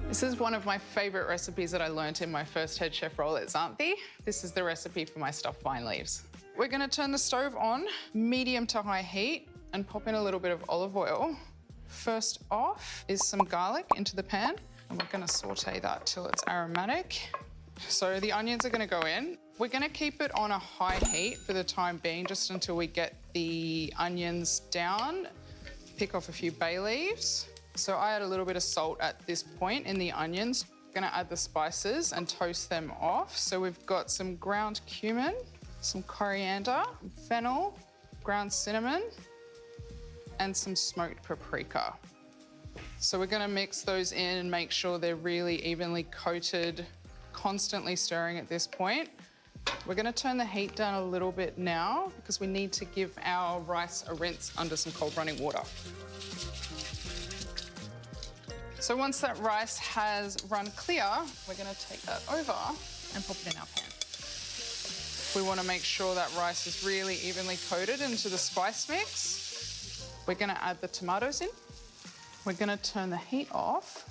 This is one of my favorite recipes that I learned in my first head chef role at Zanthe. This is the recipe for my stuffed vine leaves. We're gonna turn the stove on, medium to high heat, and pop in a little bit of olive oil. First off is some garlic into the pan, and we're gonna saute that till it's aromatic. So the onions are gonna go in. We're gonna keep it on a high heat for the time being, just until we get the onions down. Pick off a few bay leaves. So I add a little bit of salt at this point in the onions. I'm gonna add the spices and toast them off. So we've got some ground cumin, some coriander, fennel, ground cinnamon, and some smoked paprika. So we're gonna mix those in and make sure they're really evenly coated, constantly stirring at this point. We're gonna turn the heat down a little bit now because we need to give our rice a rinse under some cold running water. So once that rice has run clear, we're gonna take that over and pop it in our pan. We wanna make sure that rice is really evenly coated into the spice mix. We're gonna add the tomatoes in. We're gonna turn the heat off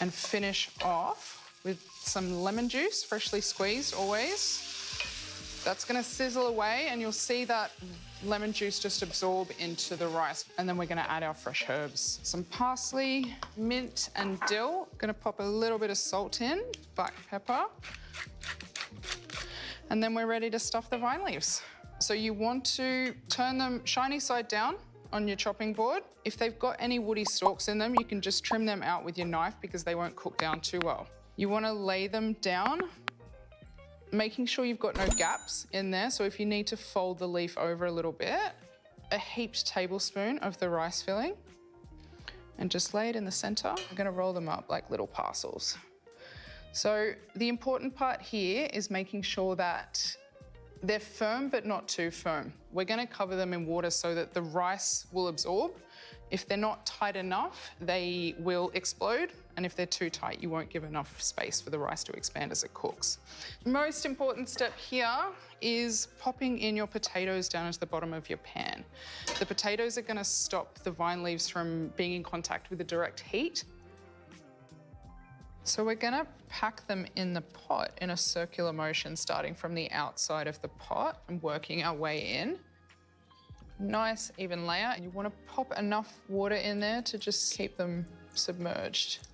and finish off with some lemon juice, freshly squeezed always. That's gonna sizzle away and you'll see that lemon juice just absorb into the rice. And then we're gonna add our fresh herbs. Some parsley, mint and dill. Gonna pop a little bit of salt in, black pepper. And then we're ready to stuff the vine leaves. So you want to turn them shiny side down on your chopping board. If they've got any woody stalks in them, you can just trim them out with your knife because they won't cook down too well. You wanna lay them down, making sure you've got no gaps in there. So if you need to fold the leaf over a little bit, a heaped tablespoon of the rice filling, and just lay it in the center. I'm gonna roll them up like little parcels. So the important part here is making sure that they're firm, but not too firm. We're gonna cover them in water so that the rice will absorb. If they're not tight enough, they will explode. And if they're too tight, you won't give enough space for the rice to expand as it cooks. Most important step here is popping in your potatoes down into the bottom of your pan. The potatoes are gonna stop the vine leaves from being in contact with the direct heat. So we're gonna pack them in the pot in a circular motion, starting from the outside of the pot and working our way in. Nice even layer. You wanna pop enough water in there to just keep them submerged.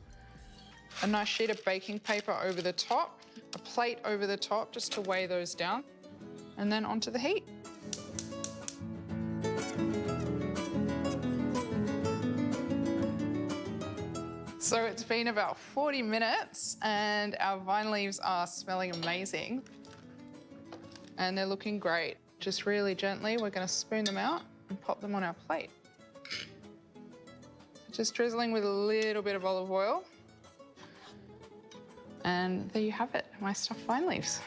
A nice sheet of baking paper over the top, a plate over the top just to weigh those down, and then onto the heat. So it's been about 40 minutes and our vine leaves are smelling amazing. And they're looking great. Just really gently, we're gonna spoon them out and pop them on our plate. Just drizzling with a little bit of olive oil. And there you have it, my stuffed vine leaves.